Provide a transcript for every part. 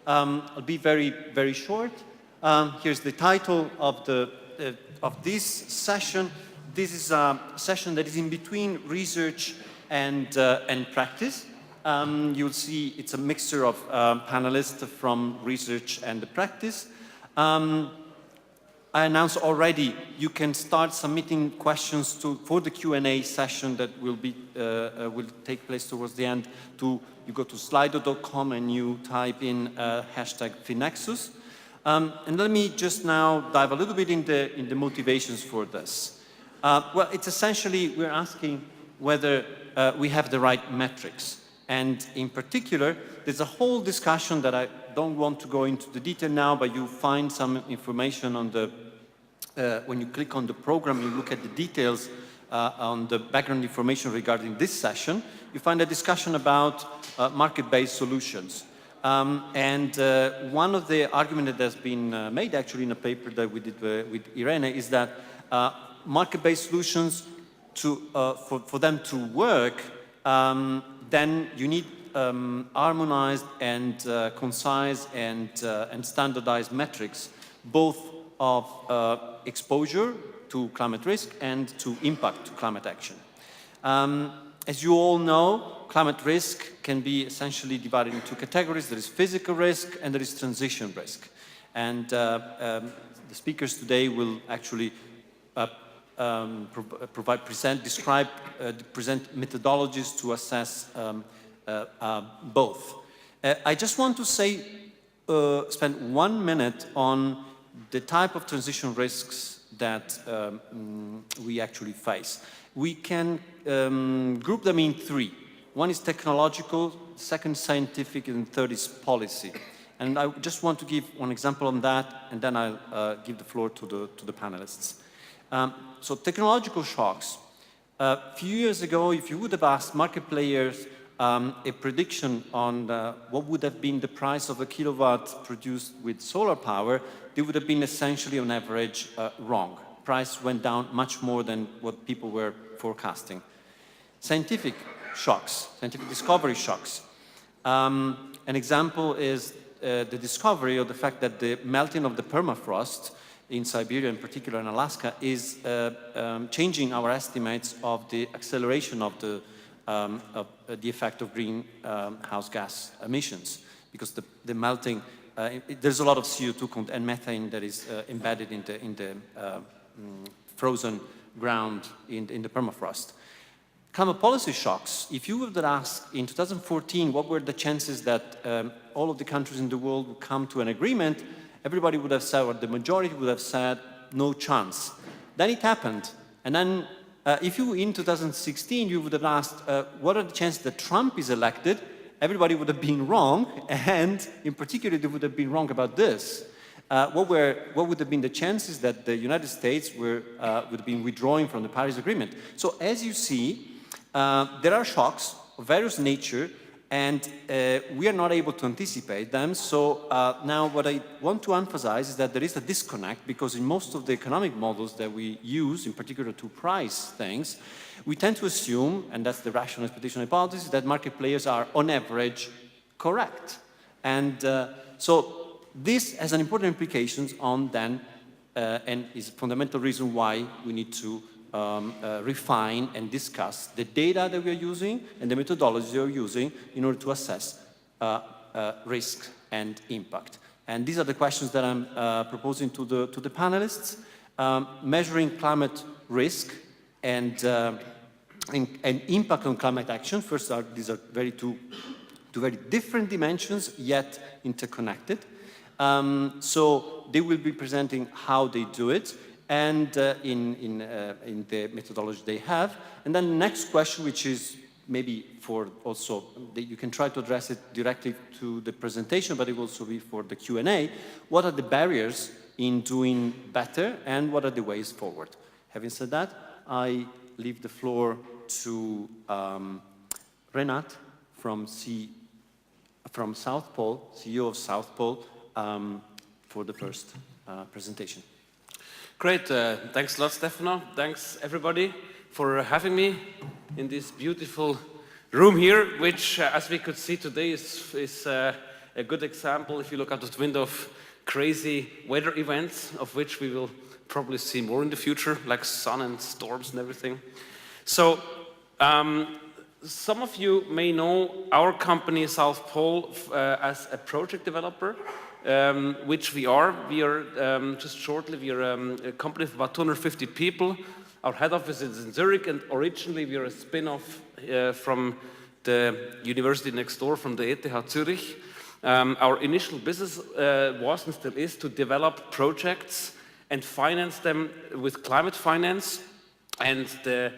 I'll be very, very short. Here's the title of this session. This is a session that is in between research and practice. You'll see it's a mixture of panelists from research and the practice. I announced already you can start submitting questions for the Q&A session that will take place towards the end. You go to slido.com and you type in hashtag Finexus. And let me just now dive a little bit in the motivations for this. Well, it's essentially we're asking whether we have the right metrics. And in particular, there's a whole discussion that I don't want to go into the detail now, but you'll find some information on the when you click on the program, you look at the details on the background information regarding this session, you find a discussion about market-based solutions. And one of the arguments that has been made actually in a paper that we did with Irene is that market-based solutions, for them to work, then you need harmonized and concise and standardized metrics, both of exposure to climate risk and to impact to climate action. As you all know, climate risk can be essentially divided into two categories. There is physical risk and there is transition risk. And the speakers today will actually present methodologies to assess both. I just want to say, spend 1 minute on the type of transition risks that we actually face. We can group them in three. One is technological, second scientific, and third is policy. And I just want to give one example on that, and then I'll give the floor to the panelists. So technological shocks. A few years ago, if you would have asked market players a prediction on what would have been the price of a kilowatt produced with solar power, they would have been essentially on average wrong. Price went down much more than what people were forecasting. Scientific shocks, scientific discovery shocks. An example is the discovery of the fact that the melting of the permafrost in Siberia, in particular in Alaska, is changing our estimates of the acceleration of the effect of greenhouse gas emissions, because the melting, there's a lot of CO2 and methane that is embedded in the frozen ground in the permafrost. Climate policy shocks. If you would have asked in 2014 what were the chances that all of the countries in the world would come to an agreement, everybody would have said, or the majority would have said, no chance. Then it happened. And then if you, in 2016, you would have asked, what are the chances that Trump is elected? Everybody would have been wrong, and in particular, they would have been wrong about this. What would have been the chances that the United States would have been withdrawing from the Paris Agreement? So as you see, there are shocks of various nature, and we are not able to anticipate them. So now what I want to emphasize is that there is a disconnect, because in most of the economic models that we use, in particular to price things, we tend to assume, and that's the rational expectation hypothesis, that market players are on average correct. And so this has an important implications on then, and is a fundamental reason why we need to refine and discuss the data that we are using and the methodologies we are using in order to assess risk and impact. And these are the questions that I'm proposing to the panelists. Measuring climate risk and impact on climate action. First, these are two very different dimensions, yet interconnected. So they will be presenting how they do it, and in the methodology they have. And then the next question, which is maybe for also, you can try to address it directly to the presentation, but it will also be for the Q&A. What are the barriers in doing better, and what are the ways forward? Having said that, I leave the floor to Renat from South Pole, CEO of South Pole, for the first presentation. Great, thanks a lot, Stefano. Thanks everybody for having me in this beautiful room here, which, as we could see today, is a good example, if you look out the window of crazy weather events, of which we will probably see more in the future, like sun and storms and everything. So some of you may know our company, South Pole, as a project developer, which we are. We are, just shortly, we are a company of about 250 people. Our head office is in Zurich, and originally we are a spin-off from the university next door, from the ETH Zurich. Our initial business was and still is to develop projects and finance them with climate finance. And the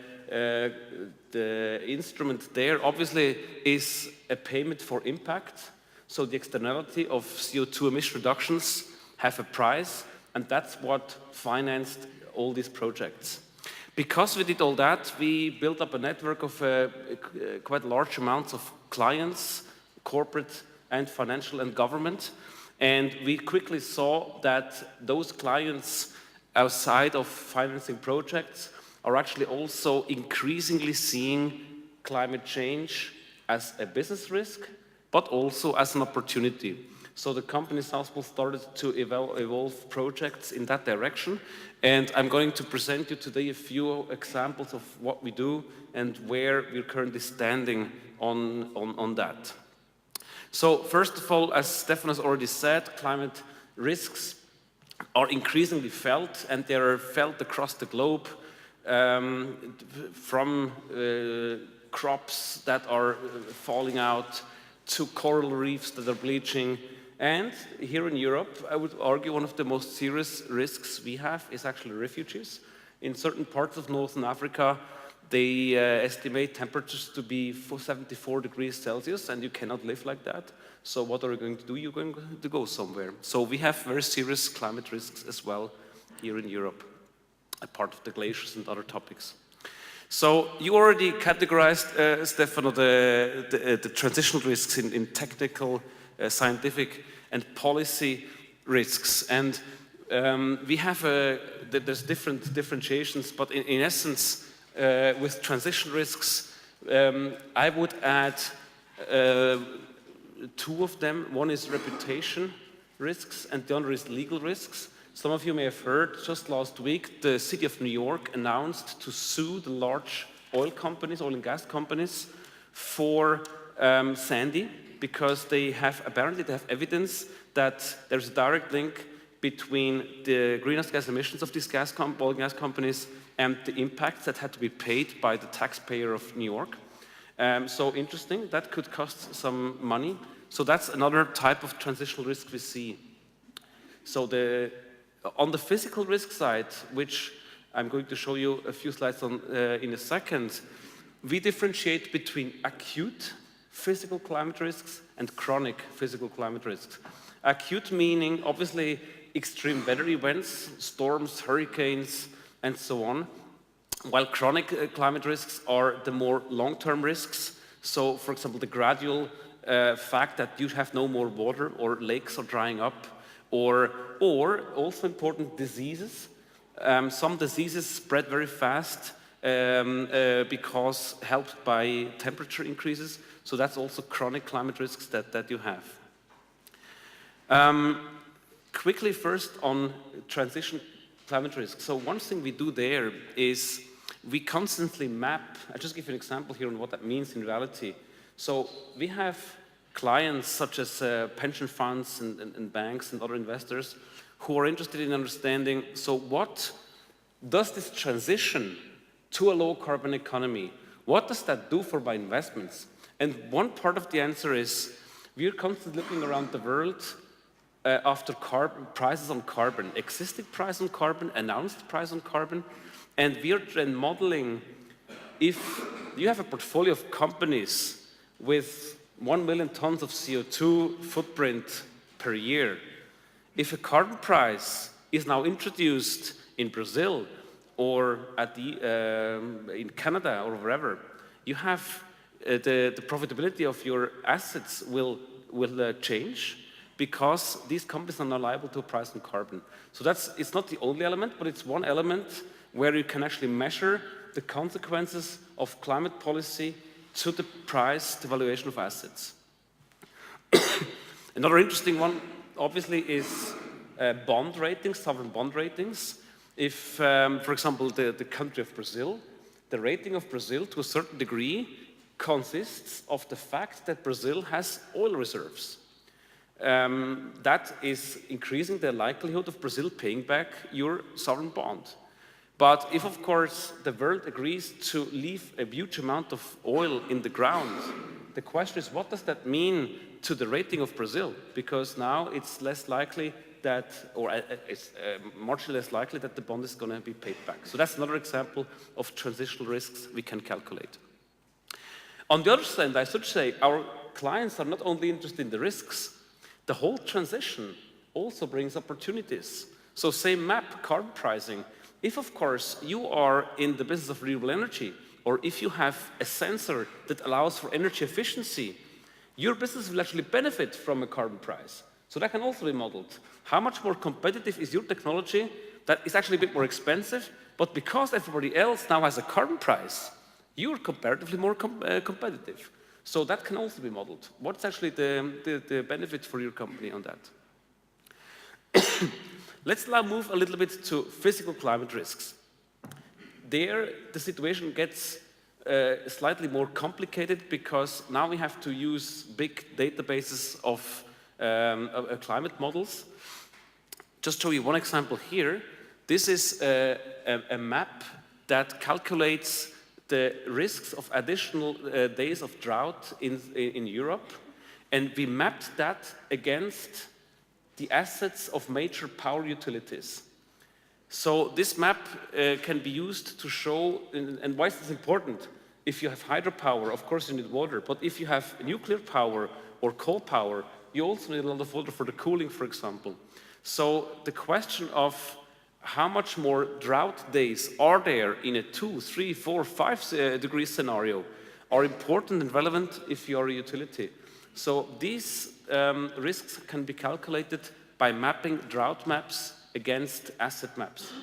instrument there obviously is a payment for impact. So the externality of CO2 emission reductions have a price, and that's what financed all these projects. Because we did all that, we built up a network of quite large amounts of clients, corporate and financial and government. And we quickly saw that those clients outside of financing projects are actually also increasingly seeing climate change as a business risk, but also as an opportunity. So the company South Pole started to evolve projects in that direction. And I'm going to present you today a few examples of what we do and where we're currently standing on that. So first of all, as Stefan has already said, climate risks are increasingly felt, and they are felt across the globe, from crops that are falling out to coral reefs that are bleaching. And here in Europe, I would argue one of the most serious risks we have is actually refugees. In certain parts of Northern Africa, they estimate temperatures to be 74 degrees Celsius, and you cannot live like that. So what are you going to do? You're going to go somewhere. So we have very serious climate risks as well here in Europe, a part of the glaciers and other topics. So you already categorized, Stefano, the transitional risks in technical, scientific and policy risks. And we have, there's different differentiations, but in essence, with transition risks, I would add two of them. One is reputation risks and the other is legal risks. Some of you may have heard, just last week, the city of New York announced to sue the large oil companies, oil and gas companies, for Sandy, because they have, apparently they have evidence that there's a direct link between the greenhouse gas emissions of these oil and gas companies and the impacts that had to be paid by the taxpayer of New York. So interesting, that could cost some money. So that's another type of transitional risk we see. So on the physical risk side, which I'm going to show you a few slides on in a second, we differentiate between acute physical climate risks and chronic physical climate risks. Acute meaning, obviously, extreme weather events, storms, hurricanes, and so on, while chronic climate risks are the more long-term risks. So, for example, the gradual fact that you have no more water or lakes are drying up, or also important diseases. Some diseases spread very fast because helped by temperature increases. So that's also chronic climate risks that you have. Quickly first on transition climate risks. So one thing we do there is we constantly map. I'll just give you an example here on what that means in reality. So we have clients such as pension funds and banks and other investors who are interested in understanding, so what does this transition to a low carbon economy, what does that do for my investments? And one part of the answer is we're constantly looking around the world after prices on carbon, existing price on carbon, announced price on carbon, and we're then modeling if you have a portfolio of companies with 1 million tons of CO2 footprint per year. If a carbon price is now introduced in Brazil or in Canada or wherever, you have the profitability of your assets will change because these companies are now liable to a price on carbon. So it's not the only element, but it's one element where you can actually measure the consequences of climate policy to the price, the valuation of assets. Another interesting one, obviously, is bond ratings, sovereign bond ratings. If, for example, the country of Brazil, the rating of Brazil, to a certain degree, consists of the fact that Brazil has oil reserves. That is increasing the likelihood of Brazil paying back your sovereign bond. But if, of course, the world agrees to leave a huge amount of oil in the ground, the question is, what does that mean to the rating of Brazil? Because now it's less likely that, or it's much less likely that the bond is going to be paid back. So that's another example of transitional risks we can calculate. On the other side, I should say, our clients are not only interested in the risks, the whole transition also brings opportunities. So same map, carbon pricing. If, of course, you are in the business of renewable energy, or if you have a sensor that allows for energy efficiency, your business will actually benefit from a carbon price. So that can also be modeled. How much more competitive is your technology that is actually a bit more expensive, but because everybody else now has a carbon price, you're comparatively more competitive. So that can also be modeled. What's actually the benefit for your company on that? Let's now move a little bit to physical climate risks. There, the situation gets slightly more complicated because now we have to use big databases of climate models. Just show you one example here. This is a map that calculates the risks of additional days of drought in Europe, and we mapped that against the assets of major power utilities. So this map can be used to show, and why is this important? If you have hydropower, of course you need water, but if you have nuclear power or coal power, you also need a lot of water for the cooling, for example. So the question of how much more drought days are there in a 2, 3, 4, 5 degree scenario are important and relevant if you are a utility. So these risks can be calculated by mapping drought maps against asset maps.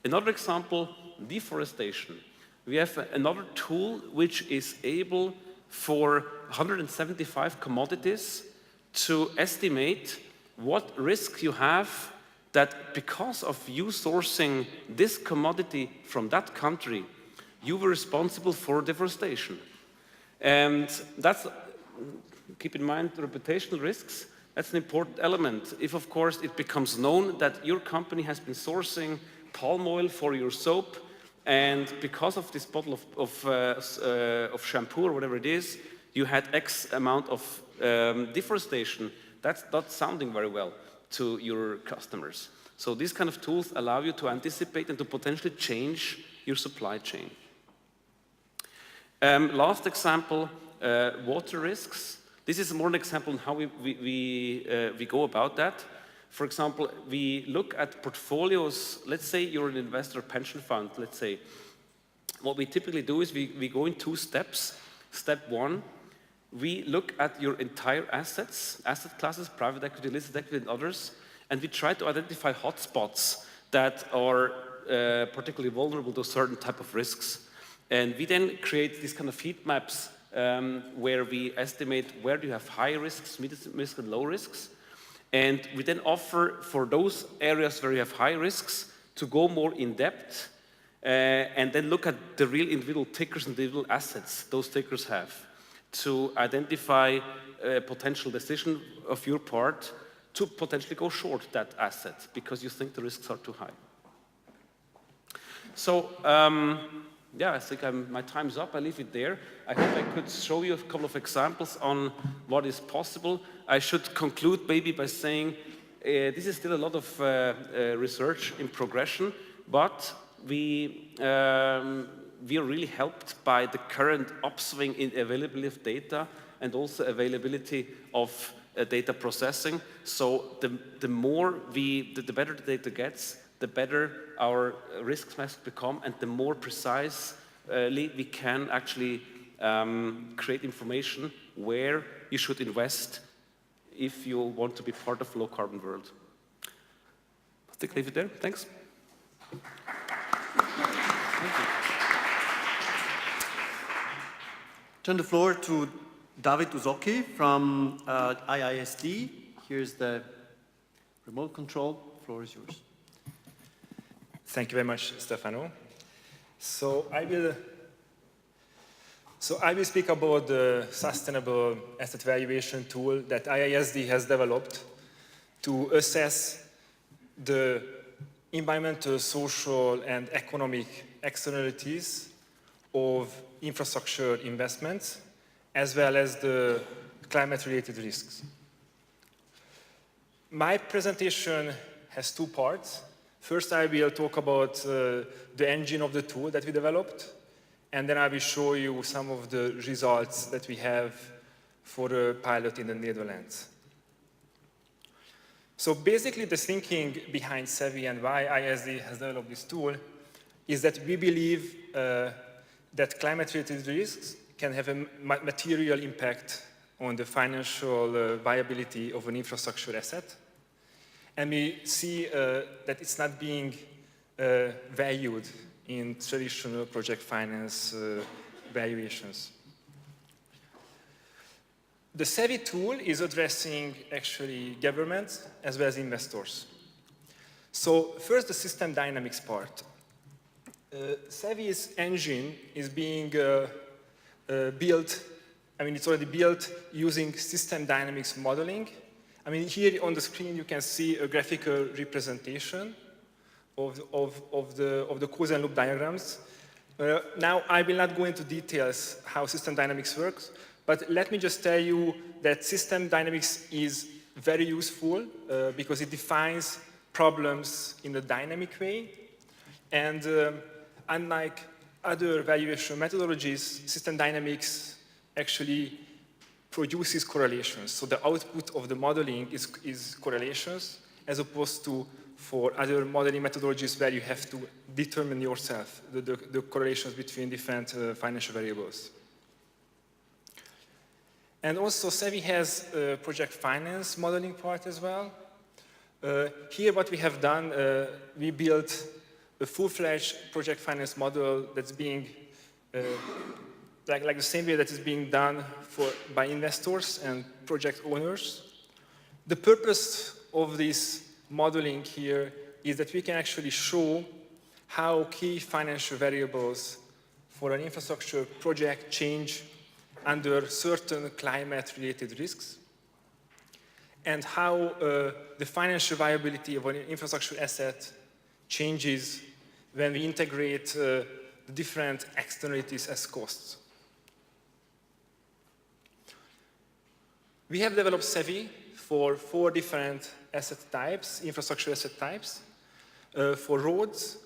Another example, deforestation. We have another tool which is able for 175 commodities to estimate what risk you have that because of you sourcing this commodity from that country, you were responsible for deforestation. And that's, keep in mind, reputational risks. That's an important element. If, of course, it becomes known that your company has been sourcing palm oil for your soap, and because of this bottle of shampoo or whatever it is, you had X amount of deforestation, that's not sounding very well to your customers. So these kind of tools allow you to anticipate and to potentially change your supply chain. Last example, water risks. This is more an example on how we go about that. For example, we look at portfolios. Let's say you're an investor pension fund, let's say. What we typically do is we go in 2 steps. Step 1, we look at your entire assets, asset classes, private equity, listed equity, and others, and we try to identify hotspots that are particularly vulnerable to certain type of risks. And we then create these kind of heat maps where we estimate where do you have high risks, medium risk, and low risks. And we then offer for those areas where you have high risks to go more in depth and then look at the real individual tickers and individual assets those tickers have to identify a potential decision of your part to potentially go short that asset because you think the risks are too high. So, yeah, I think my time's up. I leave it there. I hope I could show you a couple of examples on what is possible. I should conclude maybe by saying this is still a lot of research in progression, but we are really helped by the current upswing in availability of data and also availability of data processing. So the better the data gets, the better our risk maps become, and the more precisely we can actually create information where you should invest if you want to be part of a low carbon world. I think leave it there. Thanks. Turn the floor to David Uzocki from IISD. Here's the remote control. The floor is yours. Thank you very much, Stefano. So I will speak about the sustainable asset valuation tool that IISD has developed to assess the environmental, social, and economic externalities of infrastructure investments, as well as the climate-related risks. My presentation has two parts. First, I will talk about the engine of the tool that we developed, and then I will show you some of the results that we have for the pilot in the Netherlands. So basically, the thinking behind SEVI and why IISD has developed this tool is that we believe that climate-related risks can have a material impact on the financial viability of an infrastructure asset. And we see that it's not being valued in traditional project finance valuations. The SEVI tool is addressing actually governments as well as investors. So first, the system dynamics part. SEVI's engine is being built, it's already built using system dynamics modeling. Here on the screen you can see a graphical representation of the cause and loop diagrams. Now I will not go into details how system dynamics works, but let me just tell you that system dynamics is very useful because it defines problems in a dynamic way. And unlike other valuation methodologies, system dynamics actually produces correlations. So the output of the modeling is correlations, as opposed to for other modeling methodologies where you have to determine yourself the correlations between different financial variables. And also, SEVI has a project finance modeling part as well. Here what we have done, we built a full-fledged project finance model that's being like the same way that is being done by investors and project owners. The purpose of this modeling here is that we can actually show how key financial variables for an infrastructure project change under certain climate-related risks, and how the financial viability of an infrastructure asset changes when we integrate the different externalities as costs. We have developed SEVI for 4 different asset types, infrastructure asset types, for roads,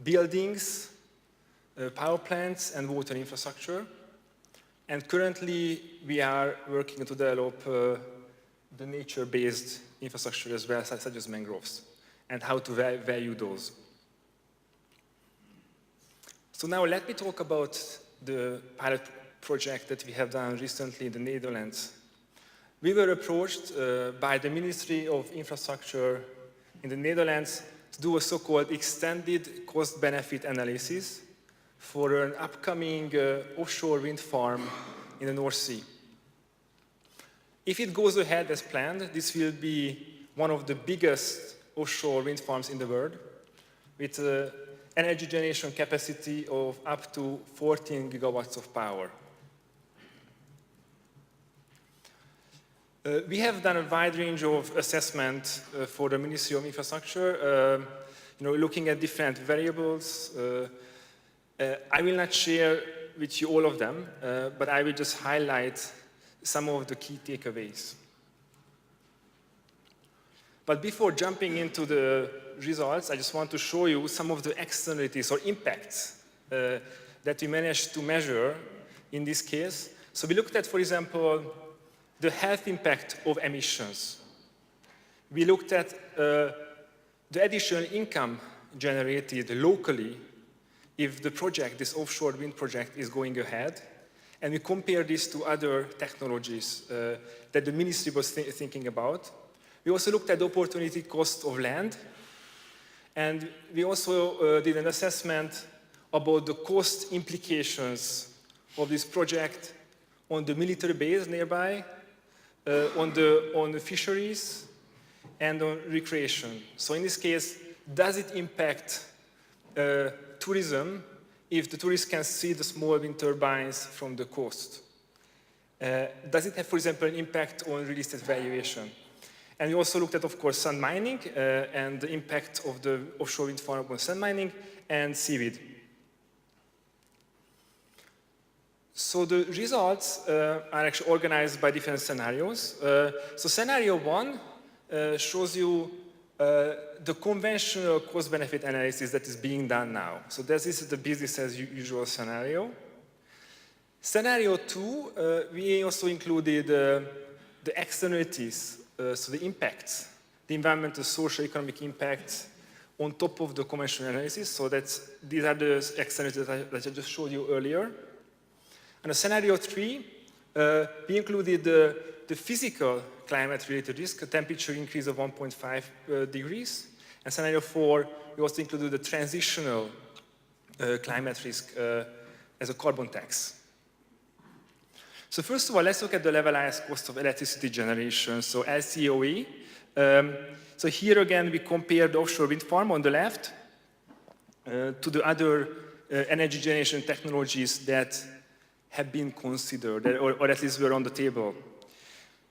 buildings, power plants, and water infrastructure. And currently, we are working to develop the nature-based infrastructure as well, such as mangroves, and how to value those. So now let me talk about the pilot project that we have done recently in the Netherlands. We were approached by the Ministry of Infrastructure in the Netherlands to do a so-called extended cost-benefit analysis for an upcoming offshore wind farm in the North Sea. If it goes ahead as planned, this will be one of the biggest offshore wind farms in the world, with an energy generation capacity of up to 14 gigawatts of power. We have done a wide range of assessment for the Ministry of Infrastructure, looking at different variables. I will not share with you all of them, but I will just highlight some of the key takeaways. But before jumping into the results, I just want to show you some of the externalities or impacts that we managed to measure in this case. So we looked at, for example, the health impact of emissions. We looked at the additional income generated locally if the project, this offshore wind project, is going ahead. And we compared this to other technologies that the ministry was thinking about. We also looked at the opportunity cost of land. And we also did an assessment about the cost implications of this project on the military base nearby, on the fisheries, and on recreation. So in this case, does it impact tourism if the tourists can see the small wind turbines from the coast? Does it have, for example, an impact on real estate valuation? And we also looked at, of course, sand mining and the impact of the offshore wind farm on sand mining and seaweed. So the results are actually organized by different scenarios. So scenario 1 shows you the conventional cost-benefit analysis that is being done now. So this is the business as usual scenario. Scenario 2, we also included the externalities, so the impacts, the environmental, social, economic impacts on top of the conventional analysis. So these are the externalities that I just showed you earlier. And scenario 3, we included the physical climate-related risk, a temperature increase of 1.5 degrees. And scenario 4, we also included the transitional climate risk as a carbon tax. So first of all, let's look at the levelized cost of electricity generation, so LCOE. So here again, we compare the offshore wind farm on the left to the other energy generation technologies that have been considered, or at least were on the table.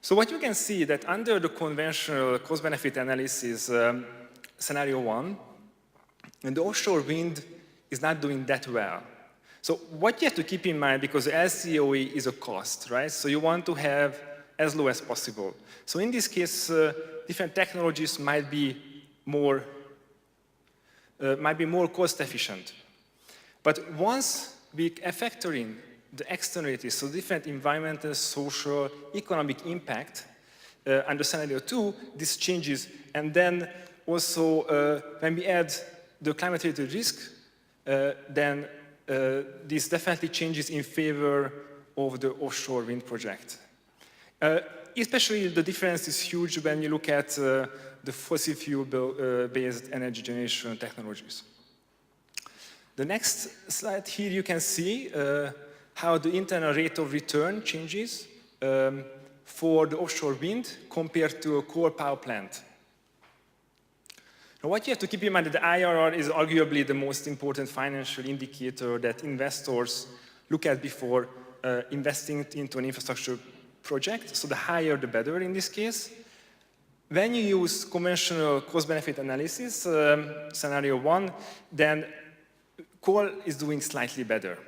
So what you can see that under the conventional cost-benefit analysis, scenario 1, and the offshore wind is not doing that well. So what you have to keep in mind, because LCOE is a cost, right? So you want to have as low as possible. So in this case, different technologies might be more cost efficient. But once we factor in the externalities, so different environmental, social, economic impact under scenario 2, this changes. And then also when we add the climate-related risk, then this definitely changes in favor of the offshore wind project. Especially the difference is huge when you look at the fossil fuel-based energy generation technologies. The next slide here you can see how the internal rate of return changes for the offshore wind compared to a coal power plant. Now, what you have to keep in mind is that the IRR is arguably the most important financial indicator that investors look at before investing into an infrastructure project. So the higher, the better in this case. When you use conventional cost-benefit analysis, scenario 1, then coal is doing slightly better.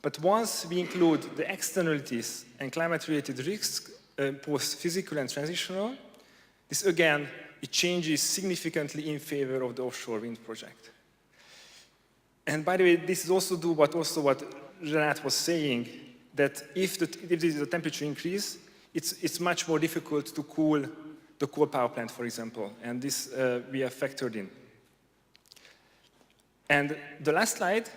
But once we include the externalities and climate-related risks, both physical and transitional, this again, it changes significantly in favor of the offshore wind project. And by the way, this is also due what Renat was saying, that if there is a temperature increase, it's much more difficult to cool the coal power plant, for example, and this we have factored in. And the last slide,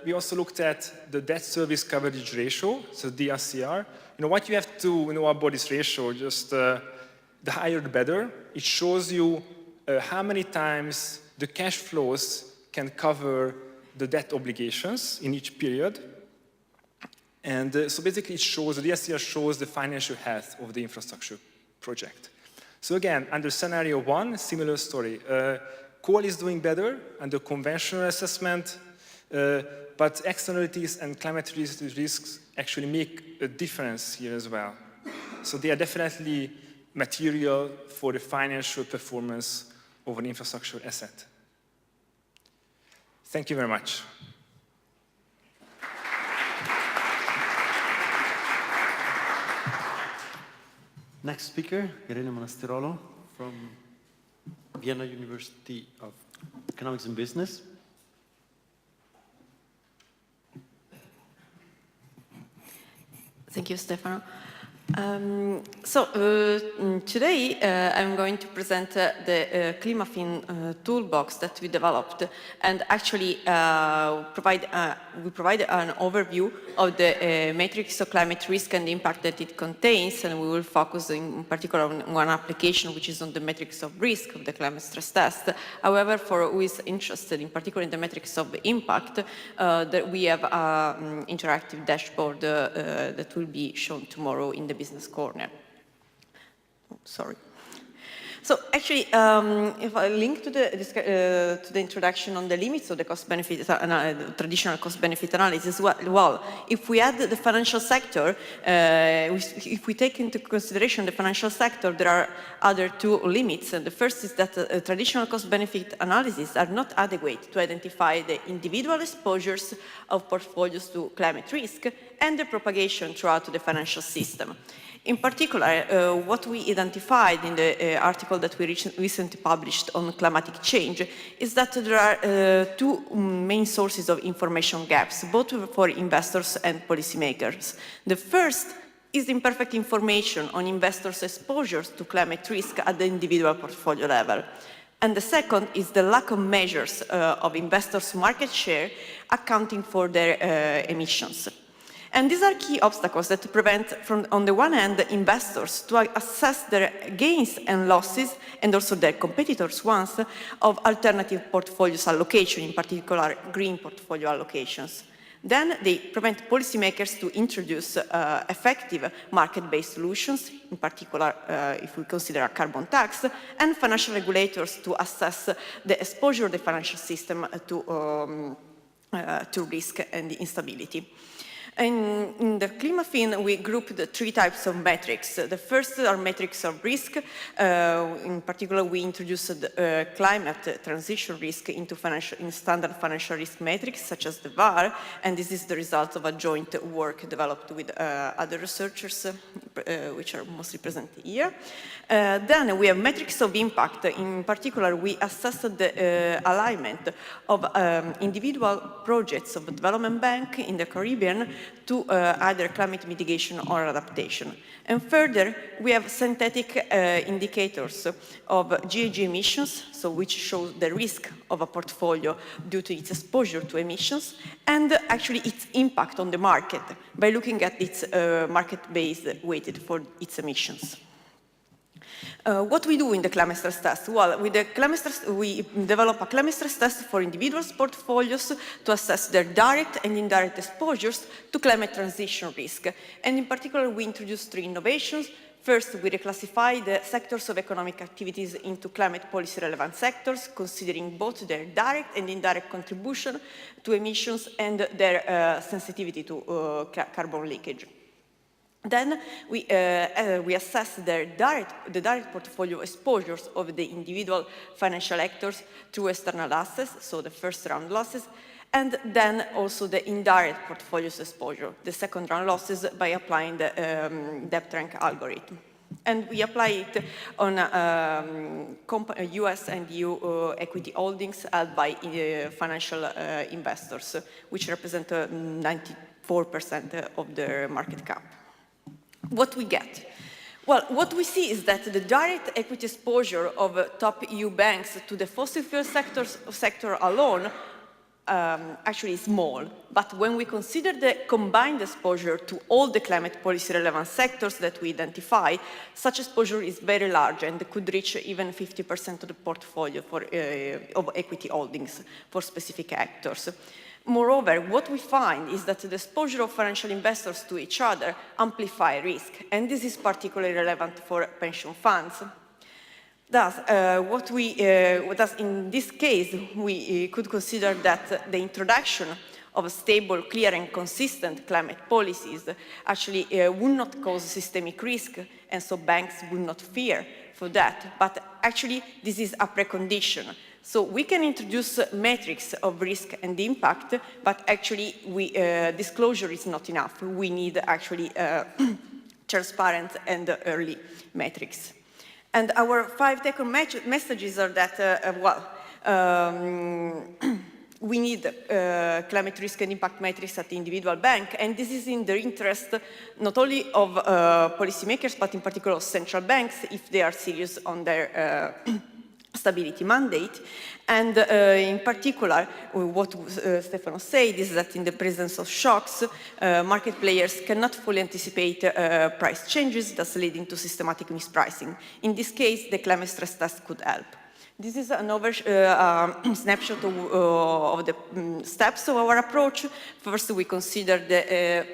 we also looked at the debt service coverage ratio, so DSCR. What you have to know about this ratio, just the higher the better. It shows you how many times the cash flows can cover the debt obligations in each period. And so basically it shows, the DSCR shows the financial health of the infrastructure project. So again, under scenario 1, similar story. Coal is doing better under conventional assessment, but externalities and climate-related risks actually make a difference here as well. So they are definitely material for the financial performance of an infrastructure asset. Thank you very much. Next speaker, Irene Monastirolo from Vienna University of Economics and Business. Thank you, Stefano. Today I'm going to present the ClimaFin toolbox that we developed, and actually we provide an overview of the matrix of climate risk and the impact that it contains, and we will focus in particular on one application, which is on the matrix of risk of the climate stress test. However, for who is interested in particular in the matrix of impact, that we have an interactive dashboard that will be shown tomorrow in the Business Corner. Oh, sorry. So actually, if I link to the introduction on the limits of the cost-benefit, traditional cost-benefit analysis, well, if we add the financial sector, if we take into consideration the financial sector, there are other two limits. And the first is that traditional cost-benefit analyses are not adequate to identify the individual exposures of portfolios to climate risk and the propagation throughout the financial system. In particular, what we identified in the article that we recently published on climatic change is that there are two main sources of information gaps, both for investors and policymakers. The first is imperfect information on investors' exposures to climate risk at the individual portfolio level. And the second is the lack of measures of investors' market share accounting for their emissions. And these are key obstacles that prevent, from, on the one hand, investors to assess their gains and losses, and also their competitors' ones, of alternative portfolios allocation, in particular green portfolio allocations. Then they prevent policymakers to introduce effective market-based solutions, in particular if we consider a carbon tax, and financial regulators to assess the exposure of the financial system to risk and instability. And in the ClimaFin, we grouped the three types of metrics. The first are metrics of risk. In particular, we introduced climate transition risk into standard financial risk metrics, such as the VAR, and this is the result of a joint work developed with other researchers, which are mostly present here. Then we have metrics of impact. In particular, we assessed the alignment of individual projects of the Development Bank in the Caribbean to either climate mitigation or adaptation. And further, we have synthetic indicators of GHG emissions, so which shows the risk of a portfolio due to its exposure to emissions, and actually its impact on the market by looking at its market-based weighted for its emissions. What we do in the climate stress test? Well, with the climate stress, we develop a climate stress test for individuals' portfolios to assess their direct and indirect exposures to climate transition risk. And in particular, we introduce three innovations. First, we reclassify the sectors of economic activities into climate policy relevant sectors, considering both their direct and indirect contribution to emissions and their sensitivity to carbon leakage. Then we assess the direct portfolio exposures of the individual financial actors through external assets, so the first round losses, and then also the indirect portfolio's exposure, the second round losses, by applying the depth rank algorithm. And we apply it on US and EU equity holdings held by financial investors, which represent 94% of their market cap. What we get? Well, what we see is that the direct equity exposure of top EU banks to the fossil fuel sector alone actually is small. But when we consider the combined exposure to all the climate policy relevant sectors that we identify, such exposure is very large and could reach even 50% of the portfolio for, of equity holdings for specific actors. Moreover, what we find is that the exposure of financial investors to each other amplify risk, and this is particularly relevant for pension funds. Thus, in this case, we could consider that the introduction of stable, clear, and consistent climate policies actually would not cause systemic risk, and so banks would not fear for that. But actually, this is a precondition. So we can introduce metrics of risk and impact, but actually disclosure is not enough. We need actually transparent and early metrics. And our 5 take-home messages are that, we need climate risk and impact metrics at the individual bank, and this is in the interest not only of policymakers, but in particular of central banks, if they are serious on their stability mandate. And in particular, what Stefano said is that in the presence of shocks, market players cannot fully anticipate price changes, thus leading to systematic mispricing. In this case, the climate stress test could help. This is an snapshot of the steps of our approach. First, we consider the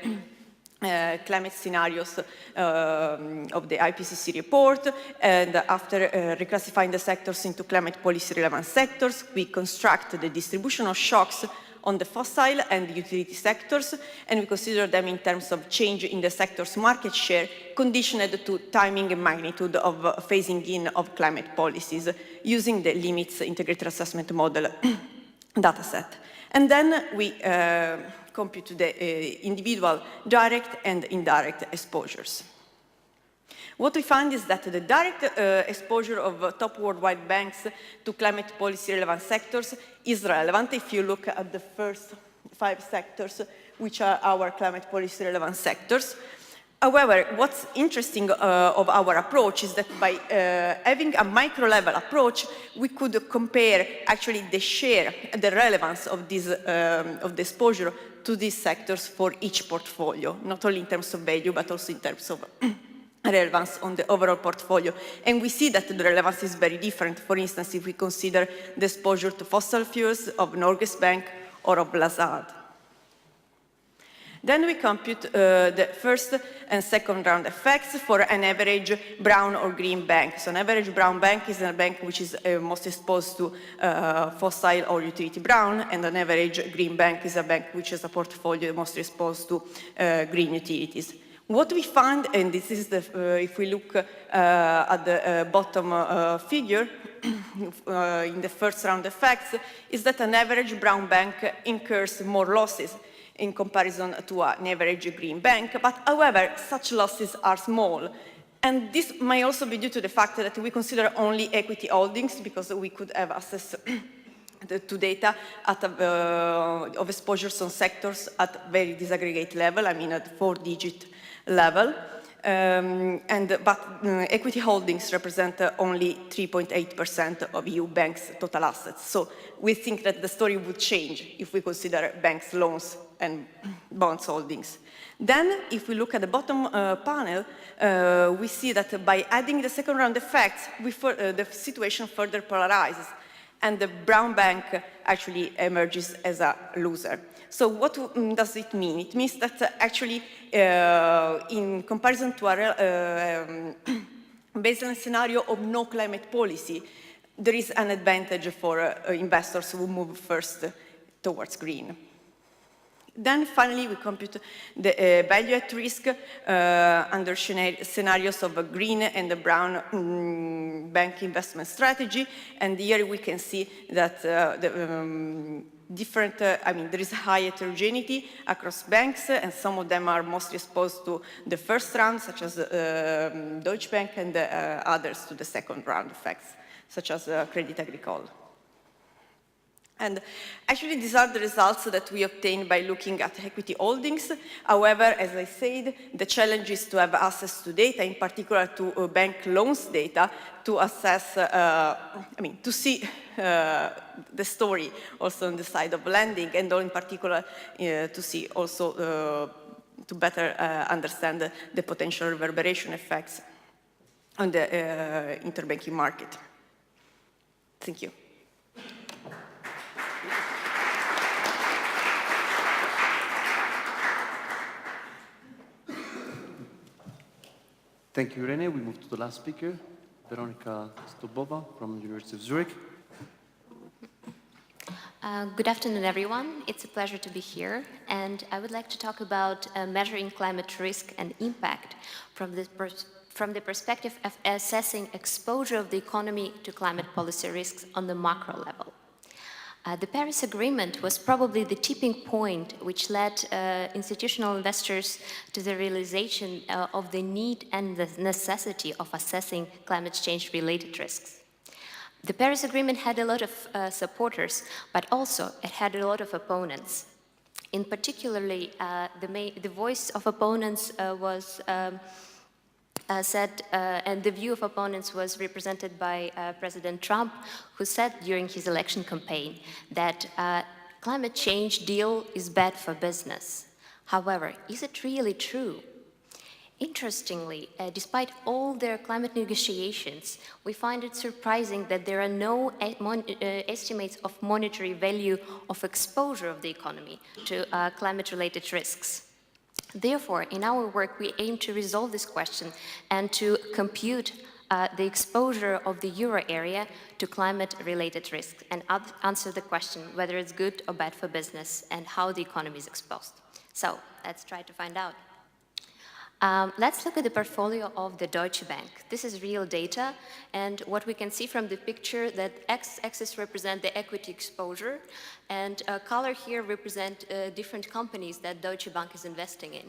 climate scenarios of the IPCC report, and after reclassifying the sectors into climate policy relevant sectors, we construct the distribution of shocks on the fossil and utility sectors, and we consider them in terms of change in the sector's market share, conditioned to timing and magnitude of phasing in of climate policies, using the limits integrated assessment model dataset. And then we compute the individual direct and indirect exposures. What we find is that the direct exposure of top worldwide banks to climate policy relevant sectors is relevant if you look at the first 5 sectors, which are our climate policy relevant sectors. However, what's interesting of our approach is that by having a micro-level approach, we could compare actually the share, the relevance of this of the exposure to these sectors for each portfolio, not only in terms of value, but also in terms of relevance on the overall portfolio. And we see that the relevance is very different. For instance, if we consider the exposure to fossil fuels of Norges Bank or of Lazard. Then we compute the first and second round effects for an average brown or green bank. So an average brown bank is a bank which is most exposed to fossil or utility brown, and an average green bank is a bank which has a portfolio most exposed to green utilities. What we find, and this is the, if we look at the bottom figure, in the first round effects, is that an average brown bank incurs more losses in comparison to an average green bank, but however, such losses are small. And this may also be due to the fact that we consider only equity holdings, because we could have access to data at of exposures on sectors at very disaggregate level, I mean at 4-digit level. But equity holdings represent only 3.8% of EU banks' total assets. So we think that the story would change if we consider banks' loans and bonds holdings. Then, if we look at the bottom panel, we see that by adding the second round effects, the situation further polarizes, and the brown bank actually emerges as a loser. So what does it mean? It means that actually, in comparison to our baseline scenario of no climate policy, there is an advantage for investors who move first towards green. Then finally, we compute the value at risk under scenarios of a green and a brown bank investment strategy. And here we can see that there is high heterogeneity across banks, and some of them are mostly exposed to the first round, such as Deutsche Bank, and others to the second round effects, such as Crédit Agricole. And actually, these are the results that we obtained by looking at equity holdings. However, as I said, the challenge is to have access to data, in particular to bank loans data, to assess, to see the story also on the side of lending, and in particular to see also, to better understand the potential reverberation effects on the interbanking market. Thank you. Thank you, Irene. We move to the last speaker, Veronika Stobova from the University of Zurich. Good afternoon, everyone. It's a pleasure to be here, and I would like to talk about measuring climate risk and impact from the perspective of assessing exposure of the economy to climate policy risks on the macro level. The Paris Agreement was probably the tipping point which led institutional investors to the realization of the need and the necessity of assessing climate change-related risks. The Paris Agreement had a lot of supporters, but also it had a lot of opponents. In particularly, the voice of opponents was said, and the view of opponents was represented by President Trump, who said during his election campaign that climate change deal is bad for business. However, is it really true? Interestingly, despite all their climate negotiations, we find it surprising that there are no estimates of monetary value of exposure of the economy to climate-related risks. Therefore, in our work, we aim to resolve this question and to compute the exposure of the euro area to climate-related risks and answer the question whether it's good or bad for business and how the economy is exposed. So, let's try to find out. Let's look at the portfolio of the Deutsche Bank. This is real data, and what we can see from the picture that x-axis represent the equity exposure, and color here represent different companies that Deutsche Bank is investing in.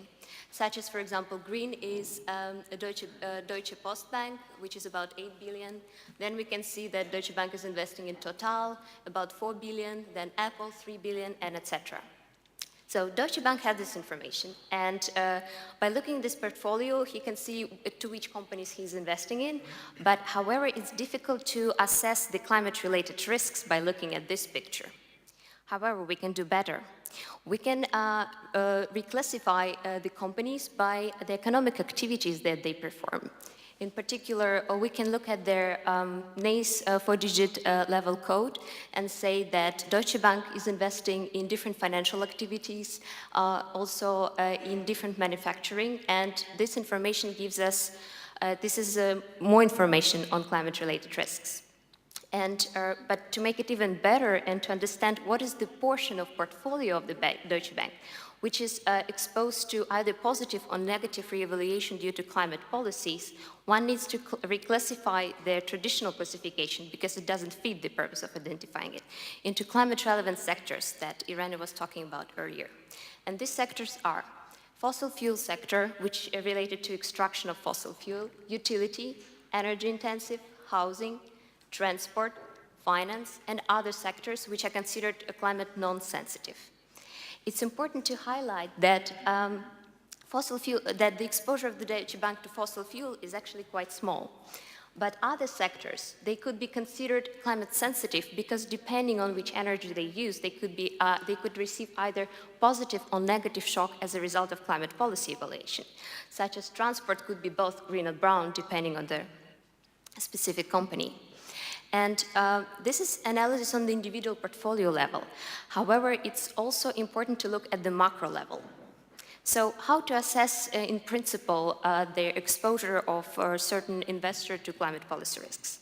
Such as, for example, green is Deutsche Post Bank, which is about 8 billion. Then we can see that Deutsche Bank is investing in Total, about 4 billion, then Apple, 3 billion, and etc. So Deutsche Bank had this information, and by looking at this portfolio, he can see to which companies he's investing in, but however, it's difficult to assess the climate-related risks by looking at this picture. However, we can do better. We can reclassify the companies by the economic activities that they perform. In particular, we can look at their NACE 4-digit level code and say that Deutsche Bank is investing in different financial activities, also in different manufacturing, and this information gives us, more information on climate-related risks. And, but to make it even better and to understand what is the portion of portfolio of the Deutsche Bank, which is exposed to either positive or negative reevaluation due to climate policies, one needs to reclassify their traditional classification because it doesn't fit the purpose of identifying it into climate-relevant sectors that Irene was talking about earlier. And these sectors are fossil fuel sector, which are related to extraction of fossil fuel, utility, energy-intensive, housing, transport, finance, and other sectors which are considered climate non-sensitive. It's important to highlight that that the exposure of the Deutsche Bank to fossil fuel is actually quite small. But other sectors, they could be considered climate sensitive because depending on which energy they use, they could receive either positive or negative shock as a result of climate policy evaluation, such as transport could be both green or brown depending on the specific company. And this is analysis on the individual portfolio level. However, it's also important to look at the macro level. So how to assess, in principle, the exposure of a certain investor to climate policy risks?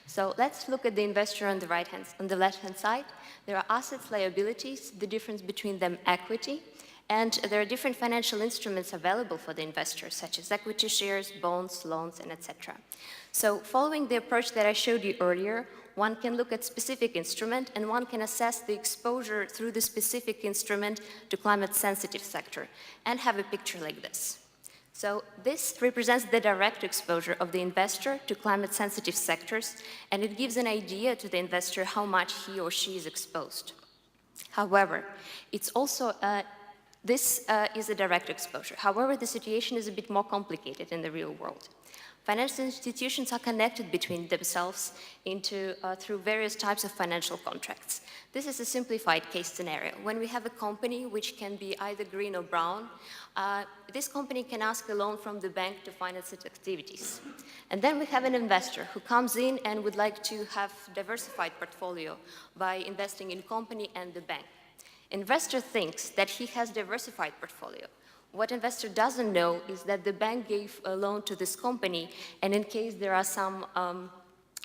So let's look at the investor on the left-hand side. There are assets, liabilities, the difference between them, equity, and there are different financial instruments available for the investor, such as equity shares, bonds, loans, and etc. So following the approach that I showed you earlier, one can look at specific instrument and one can assess the exposure through the specific instrument to climate-sensitive sector and have a picture like this. So this represents the direct exposure of the investor to climate-sensitive sectors, and it gives an idea to the investor how much he or she is exposed. However, it's also this is a direct exposure. However, the situation is a bit more complicated in the real world. Financial institutions are connected between themselves through various types of financial contracts. This is a simplified case scenario. When we have a company which can be either green or brown, this company can ask a loan from the bank to finance its activities. And then we have an investor who comes in and would like to have diversified portfolio by investing in company and the bank. Investor thinks that he has diversified portfolio. What investor doesn't know is that the bank gave a loan to this company, and in case there are some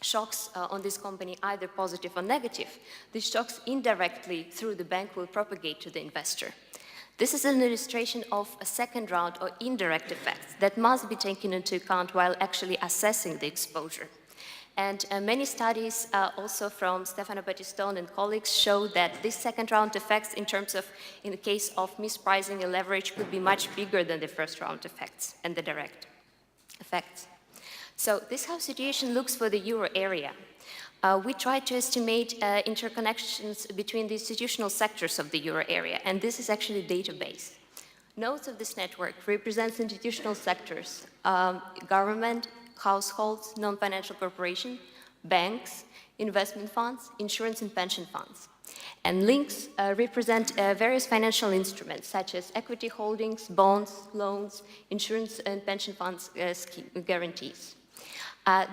shocks on this company, either positive or negative, these shocks indirectly through the bank will propagate to the investor. This is an illustration of a second round or indirect effects that must be taken into account while actually assessing the exposure. And many studies also from Stefano Battistone and colleagues show that this second round effects in the case of mispricing and leverage could be much bigger than the first round effects and the direct effects. So this is how situation looks for the euro area. we tried to estimate interconnections between the institutional sectors of the euro area, and this is actually a database. Nodes of this network represents institutional sectors, government, households, non-financial corporations, banks, investment funds, insurance and pension funds. And links represent various financial instruments such as equity holdings, bonds, loans, insurance and pension funds scheme guarantees.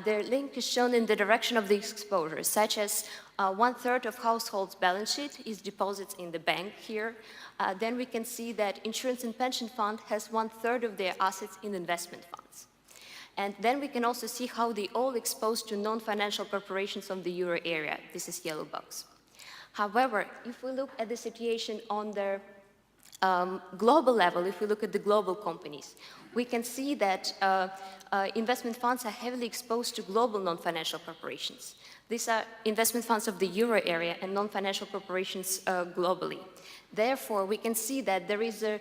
Their link is shown in the direction of the exposure, such as 1/3 of households' balance sheet is deposits in the bank here. Then we can see that insurance and pension fund has 1/3 of their assets in investment funds. And then we can also see how they all exposed to non-financial corporations of the euro area. This is yellow box. However, if we look at the situation on the global level, if we look at the global companies, we can see that investment funds are heavily exposed to global non-financial corporations. These are investment funds of the euro area and non-financial corporations globally. Therefore, we can see that there is the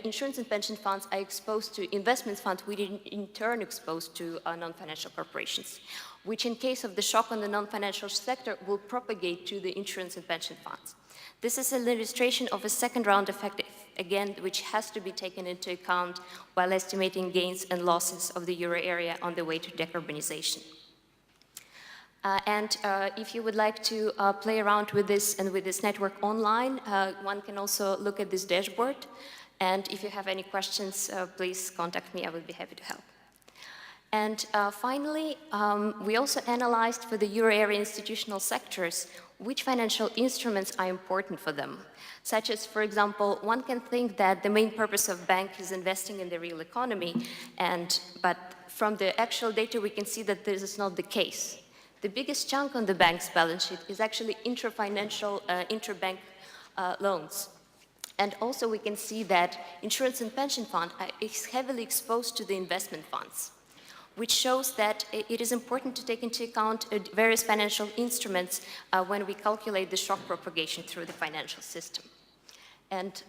insurance and pension funds are exposed to investment funds, which in turn exposed to non-financial corporations, which in case of the shock on the non-financial sector will propagate to the insurance and pension funds. This is an illustration of a second round effect, again, which has to be taken into account while estimating gains and losses of the euro area on the way to decarbonization. If you would like to play around with this and with this network online, one can also look at this dashboard. And if you have any questions, please contact me. I will be happy to help. And finally, we also analyzed for the euro area institutional sectors which financial instruments are important for them. Such as, for example, one can think that the main purpose of bank is investing in the real economy, but from the actual data we can see that this is not the case. The biggest chunk on the bank's balance sheet is actually intra-financial, interbank loans. And also we can see that insurance and pension fund is heavily exposed to the investment funds, which shows that it is important to take into account various financial instruments when we calculate the shock propagation through the financial system. And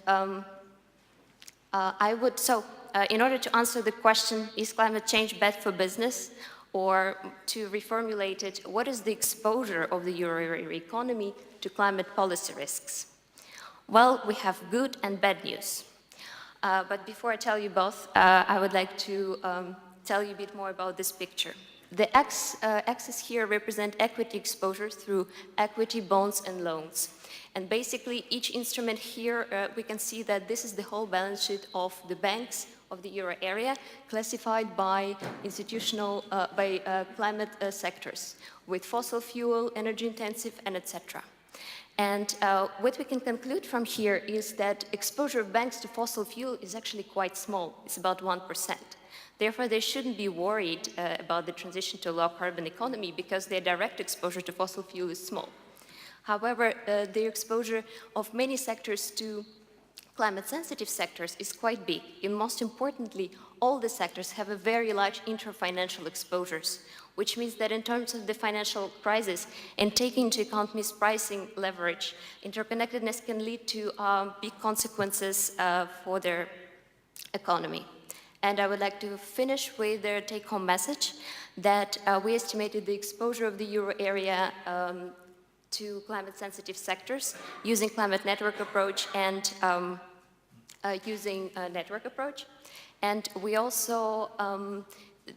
in order to answer the question, is climate change bad for business? Or to reformulate it, what is the exposure of the euro area economy to climate policy risks? Well, we have good and bad news. But before I tell you both, I would like to tell you a bit more about this picture. The axis here represent equity exposure through equity, bonds, and loans. And basically, each instrument here, we can see that this is the whole balance sheet of the banks of the euro area, classified by institutional, climate sectors, with fossil fuel, energy intensive, and etc. And what we can conclude from here is that exposure of banks to fossil fuel is actually quite small. It's about 1%. Therefore, they shouldn't be worried about the transition to a low-carbon economy because their direct exposure to fossil fuel is small. However, the exposure of many sectors to climate-sensitive sectors is quite big. And most importantly, all the sectors have a very large inter-financial exposures, which means that in terms of the financial crisis and taking into account mispricing leverage, interconnectedness can lead to big consequences for their economy. And I would like to finish with their take-home message that we estimated the exposure of the euro area to climate-sensitive sectors using climate network approach and using a network approach. And we also,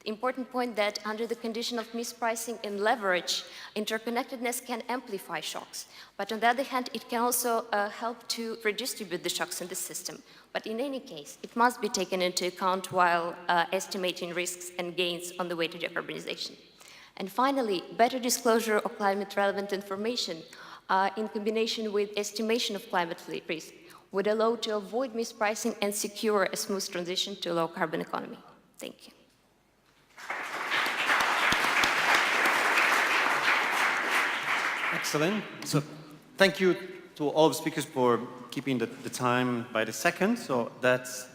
important point that under the condition of mispricing and leverage, interconnectedness can amplify shocks. But on the other hand, it can also help to redistribute the shocks in the system. But in any case, it must be taken into account while estimating risks and gains on the way to decarbonization. And finally, better disclosure of climate-relevant information in combination with estimation of climate risk would allow to avoid mispricing and secure a smooth transition to a low-carbon economy. Thank you. Excellent. So thank you to all the speakers for keeping the time by the second. So that's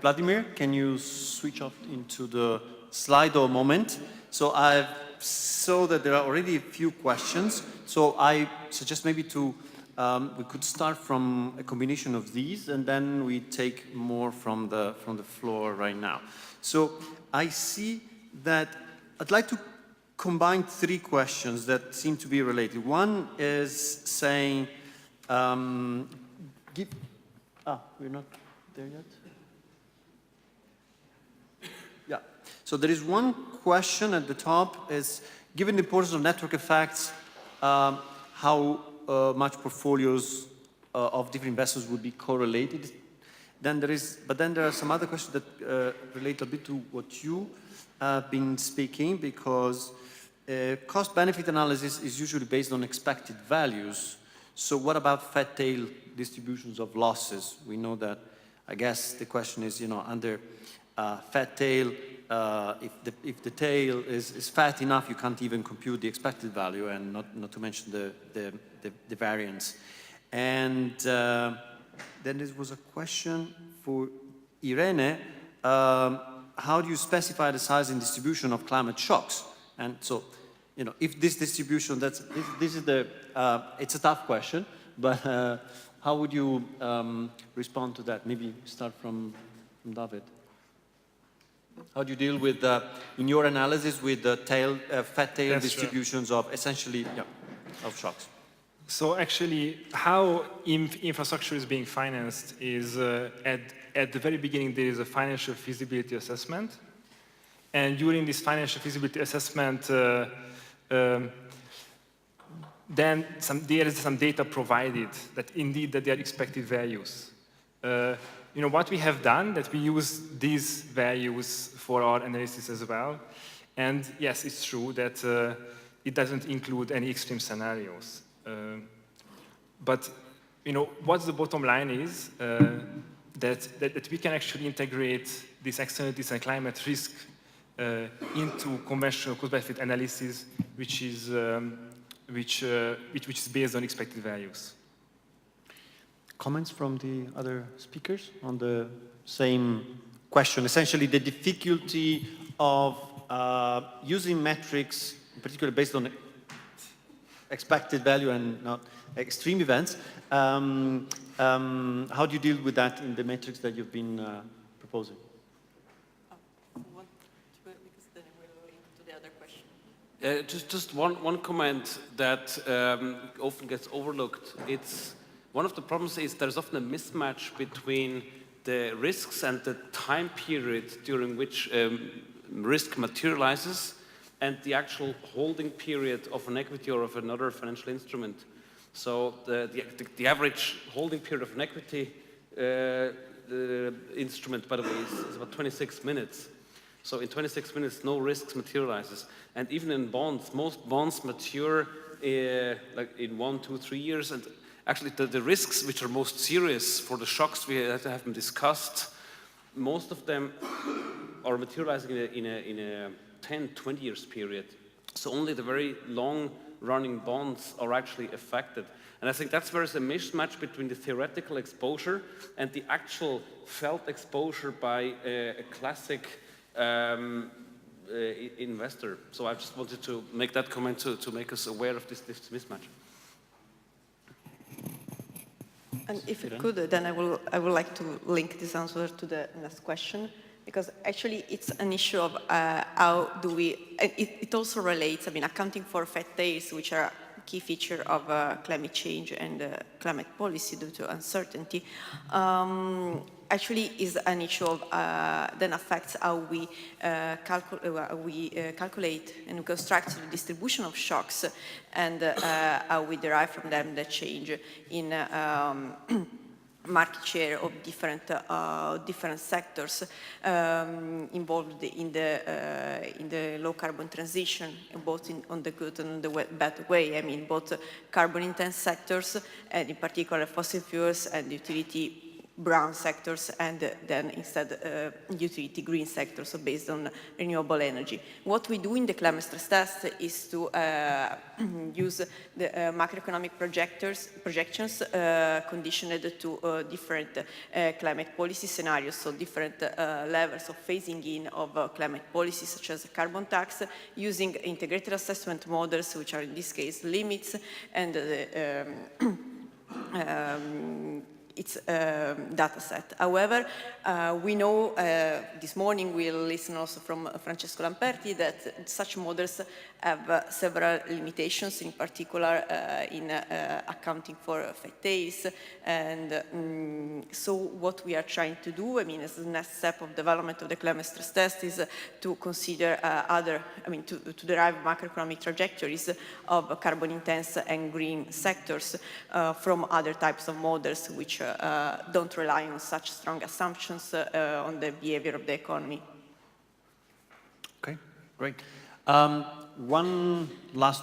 Vladimir, can you switch off into the Slido moment? So I saw that there are already a few questions. So I suggest maybe we could start from a combination of these, and then we take more from the floor right now. So I see that I'd like to combine three questions that seem to be related. One is saying, we're not there yet? Yeah. So there is one question at the top is, given the importance of network effects, how much portfolios of different investors would be correlated? Then there are some other questions that relate a bit to what you have been speaking, because cost-benefit analysis is usually based on expected values. So what about fat tail distributions of losses? We know that, I guess the question is, under fat tail, if the tail is fat enough, you can't even compute the expected value, and not to mention the variance. And then there was a question for Irene. How do you specify the size and distribution of climate shocks? And so, if this distribution, this is it's a tough question, but how would you respond to that? Maybe start from David. How do you deal with, in your analysis, with the fat tail distributions of essentially, of shocks? So actually, how infrastructure is being financed is at the very beginning, there is a financial feasibility assessment. And during this financial feasibility assessment, then there is some data provided that indeed that they are expected values. What we have done, that we use these values for our analysis as well. And yes, it's true that it doesn't include any extreme scenarios. But what the bottom line is that we can actually integrate these externalities and climate risk into conventional cost-benefit analysis, which is based on expected values. Comments from the other speakers on the same question? Essentially, the difficulty of using metrics, particularly based on expected value and not extreme events. How do you deal with that in the metrics that you've been proposing? Because then we'll link to the other question. Just one comment that often gets overlooked. One of the problems is there's often a mismatch between the risks and the time period during which risk materializes and the actual holding period of an equity or of another financial instrument. So the average holding period of an equity instrument, by the way, is about 26 minutes. So in 26 minutes, no risks materializes. And even in bonds, most bonds mature like in 1, 2, 3 years. And actually, the risks which are most serious for the shocks we have been discussed, most of them are materializing in a 10, 20 years period. So only the very long-running bonds are actually affected. And I think that's where there's a mismatch between the theoretical exposure and the actual felt exposure by a classic investor. So I just wanted to make that comment to make us aware of this mismatch. And if it could, then I would like to link this answer to the next question, because actually it's an issue of how do we, it also relates, accounting for fat tails, which are a key feature of climate change and climate policy due to uncertainty, actually is an issue of, then affects how we calculate and construct the distribution of shocks and how we derive from them the change in market share of different sectors involved in the low carbon transition, both on the good and the bad way. Both carbon intense sectors, and in particular fossil fuels and utility brown sectors, and then instead utility green sectors, so based on renewable energy. What we do in the climate stress test is to use the macroeconomic projections conditioned to different climate policy scenarios, so different levels of phasing in of climate policy, such as carbon tax, using integrated assessment models, which are in this case limits, and its data set. However, we know this morning we'll listen also from Francesco Lamperti that such models have several limitations, in particular in accounting for fat tails. And so what we are trying to do, I mean, as the next step of development of the climate stress test is to consider to derive macroeconomic trajectories of carbon intense and green sectors from other types of models which don't rely on such strong assumptions on the behavior of the economy. Okay, great. One last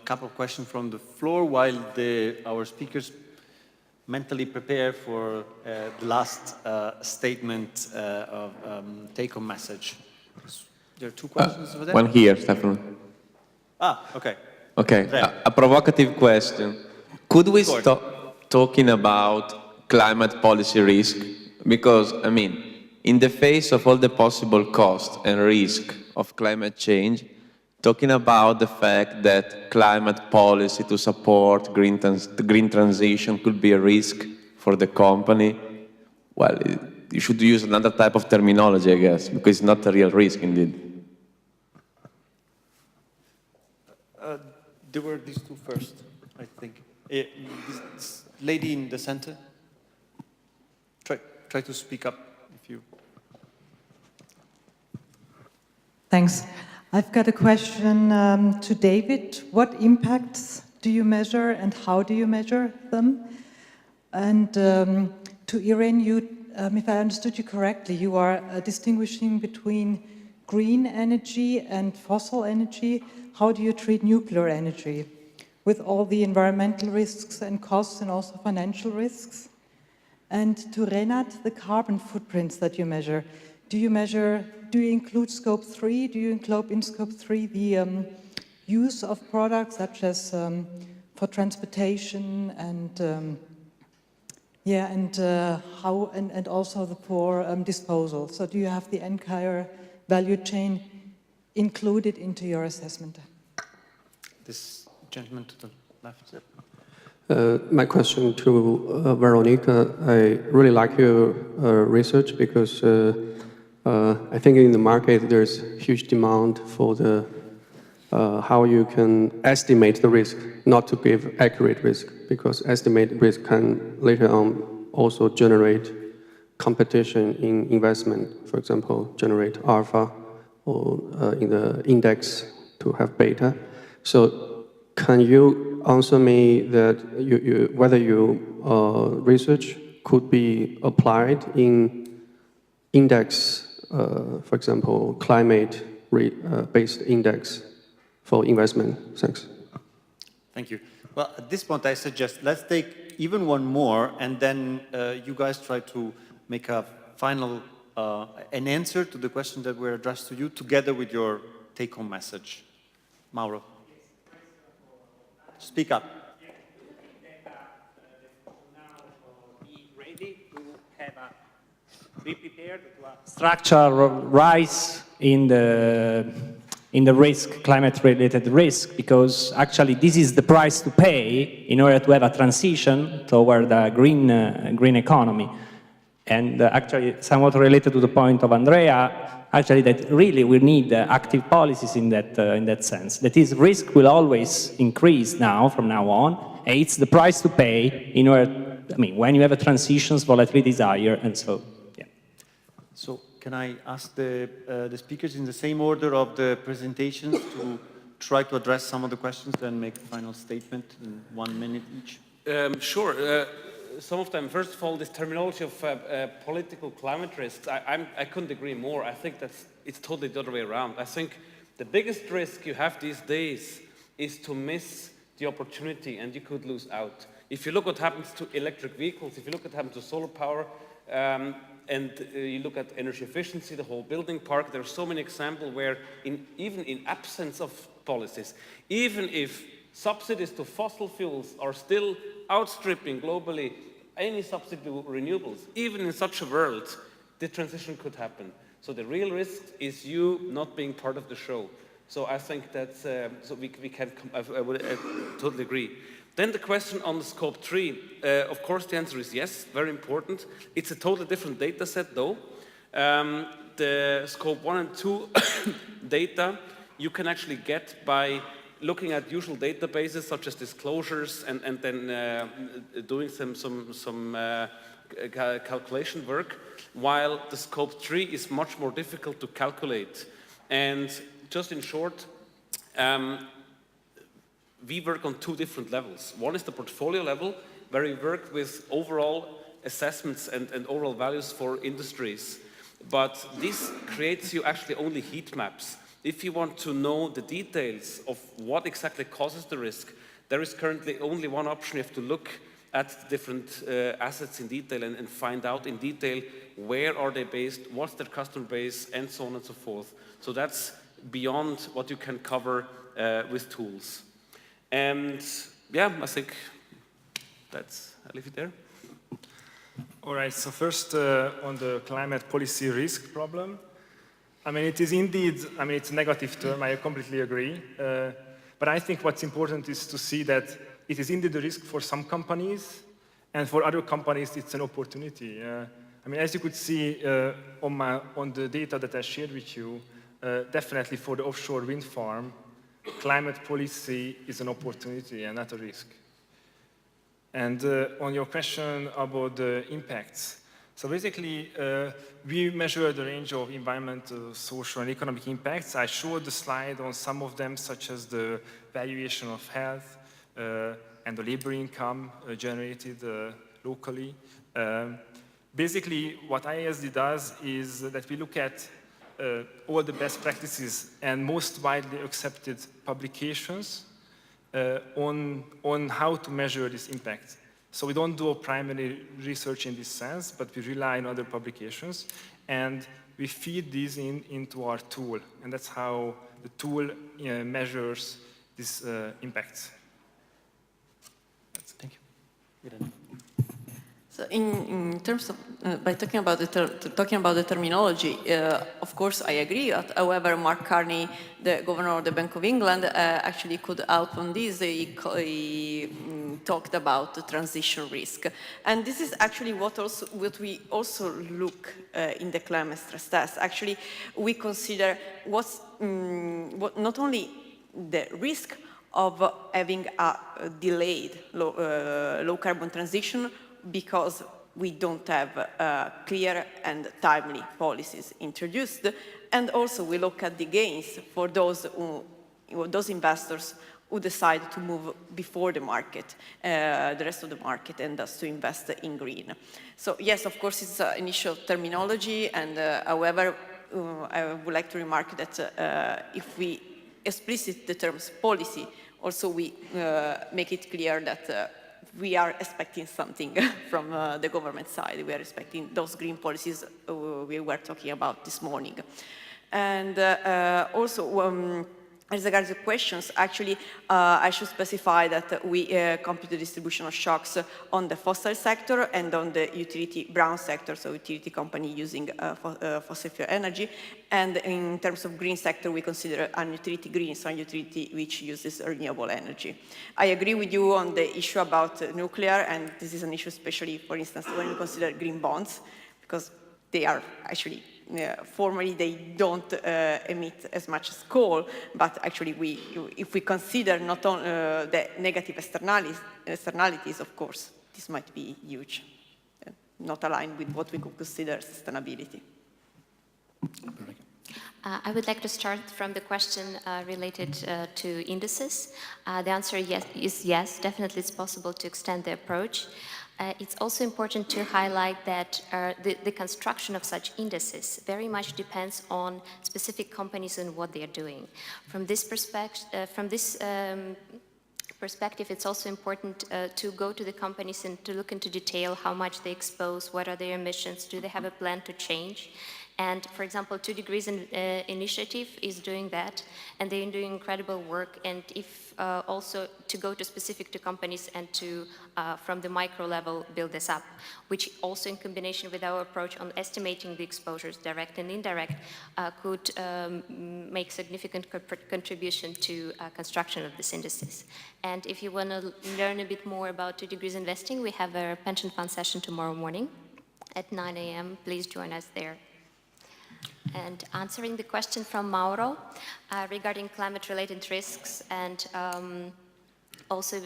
couple of questions from the floor while our speakers mentally prepare for the last statement of take-home message. There are two questions over there? One here, Stefano. Ah, okay. Okay, a provocative question. Could we stop talking about climate policy risk? Because, I mean, in the face of all the possible cost and risk of climate change, talking about the fact that climate policy to support the green transition could be a risk for the company, well, you should use another type of terminology, I guess, because it's not a real risk indeed. There were these two first, I think. This lady in the center. Try to speak up if you... Thanks. I've got a question to David. What impacts do you measure and how do you measure them? And to Irene, if I understood you correctly, you are distinguishing between green energy and fossil energy. How do you treat nuclear energy with all the environmental risks and costs and also financial risks? And to Renat, the carbon footprints that you measure, do you include scope 3? Do you include in scope 3 the use of products such as for transportation and and also for disposal? So do you have the entire value chain included into your assessment? This gentleman to the left. My question to Veronica, I really like your research because I think in the market there's huge demand for the how you can estimate the risk, not to give accurate risk, because estimated risk can later on also generate competition in investment. For example, generate alpha or in the index to have beta. So can you answer me that whether your research could be applied in index, for example, climate-based index for investment? Thanks. Thank you. Well, at this point, I suggest let's take even one more, and then you guys try to make a final an answer to the question that were addressed to you, together with your take-home message. Mauro. Speak up. Be prepared to a structural rise in the risk, climate-related risk, because actually this is the price to pay in order to have a transition toward a green economy. And actually, somewhat related to the point of Andrea, actually that really we need active policies in that sense. That is, risk will always increase from now on. And it's the price to pay in order, when you have a transitions, volatility is higher, and so, yeah. So can I ask the speakers in the same order of the presentations to try to address some of the questions and make a final statement in 1 minute each? Sure. Some of them, first of all, this terminology of political climate risks, I couldn't agree more. I think it's totally the other way around. I think the biggest risk you have these days is to miss the opportunity, and you could lose out. If you look what happens to electric vehicles, if you look what happens to solar power, and you look at energy efficiency, the whole building park, there are so many examples where even in absence of policies, even if subsidies to fossil fuels are still outstripping globally any subsidy to renewables, even in such a world, the transition could happen. So the real risk is you not being part of the show. So I think that's, so we can, I would totally agree. Then the question on the scope 3, of course the answer is yes, very important. It's a totally different data set though. The scope 1 and 2 data you can actually get by looking at usual databases such as disclosures and then doing some calculation work, while the scope 3 is much more difficult to calculate. And just in short, we work on 2 different levels. One is the portfolio level, where we work with overall assessments and overall values for industries. But this creates you actually only heat maps. If you want to know the details of what exactly causes the risk, there is currently only one option. You have to look at the different assets in detail and find out in detail where are they based, what's their customer base, and so on and so forth. So that's beyond what you can cover with tools. And yeah, I think I'll leave it there. All right, so first on the climate policy risk problem. I mean, it is indeed, it's a negative term, I completely agree. But I think what's important is to see that it is indeed a risk for some companies, and for other companies, it's an opportunity. I mean, as you could see on the data that I shared with you, definitely for the offshore wind farm, climate policy is an opportunity and not a risk. And on your question about the impacts, so basically, we measure the range of environmental, social, and economic impacts. I showed the slide on some of them, such as the valuation of health and the labor income generated locally. Basically, what IASD does is that we look at all the best practices and most widely accepted publications on how to measure this impact. So we don't do a primary research in this sense, but we rely on other publications, and we feed these into our tool, and that's how the tool measures these impacts. Thank you. So in terms of, by talking about the terminology, of course I agree. However, Mark Carney, the governor of the Bank of England, actually could help on this. He talked about the transition risk. And this is actually what we also look in the climate stress test. Actually, we consider not only the risk of having a delayed low carbon transition, because we don't have clear and timely policies introduced. And also we look at the gains for those investors who decide to move before the market, the rest of the market, and thus to invest in green. So yes, of course, it's initial terminology, and however, I would like to remark that if we explicit the terms policy, also we make it clear that we are expecting something from the government side. We are expecting those green policies we were talking about this morning. And also, as regards to questions, actually, I should specify that we compute the distribution of shocks on the fossil sector and on the utility brown sector, so utility company using fossil fuel energy. And in terms of green sector, we consider an utility green, so a utility which uses renewable energy. I agree with you on the issue about nuclear, and this is an issue especially, for instance, when we consider green bonds, because they are actually formally, they don't emit as much as coal, but actually, if we consider not only the negative externalities, of course, this might be huge, not aligned with what we could consider sustainability. I would like to start from the question related to indices. The answer is yes, definitely it's possible to extend the approach. It's also important to highlight that the construction of such indices very much depends on specific companies and what they are doing. From this perspective, it's also important to go to the companies and to look into detail how much they expose, what are their emissions, do they have a plan to change, And for example, 2 Degrees Initiative is doing that, and they're doing incredible work. And if also to go to specific to companies and to, from the micro level, build this up, which also in combination with our approach on estimating the exposures, direct and indirect, could make significant contribution to construction of these indices. And if you want to learn a bit more about 2 Degrees investing, we have a pension fund session tomorrow morning at 9 a.m. Please join us there. And answering the question from Mauro regarding climate-related risks, and also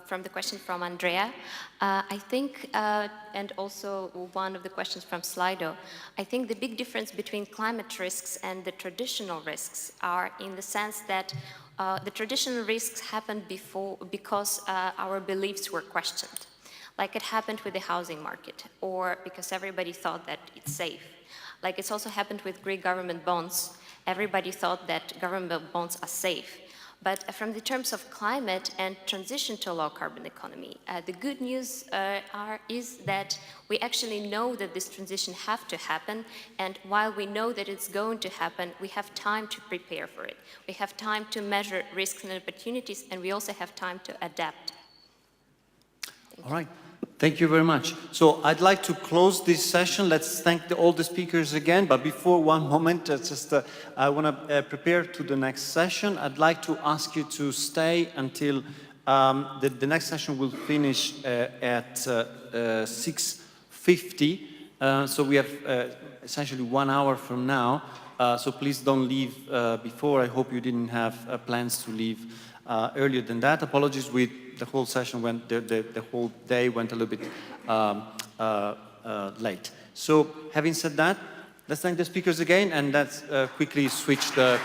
from the question from Andrea, I think, and also one of the questions from Slido, I think the big difference between climate risks and the traditional risks are in the sense that the traditional risks happened before because our beliefs were questioned, like it happened with the housing market, or because everybody thought that it's safe. Like it's also happened with Greek government bonds. Everybody thought that government bonds are safe. But from the terms of climate and transition to a low-carbon economy, the good news is that we actually know that this transition has to happen, and while we know that it's going to happen, we have time to prepare for it. We have time to measure risks and opportunities, and we also have time to adapt. All right. Thank you very much. So I'd like to close this session. Let's thank all the speakers again. But before one moment, I want to prepare to the next session. I'd like to ask you to stay until the next session will finish at 6:50. So we have essentially 1 hour from now. So please don't leave before. I hope you didn't have plans to leave earlier than that. Apologies with the whole session went, the whole day went a little bit late. So having said that, let's thank the speakers again, and let's quickly switch the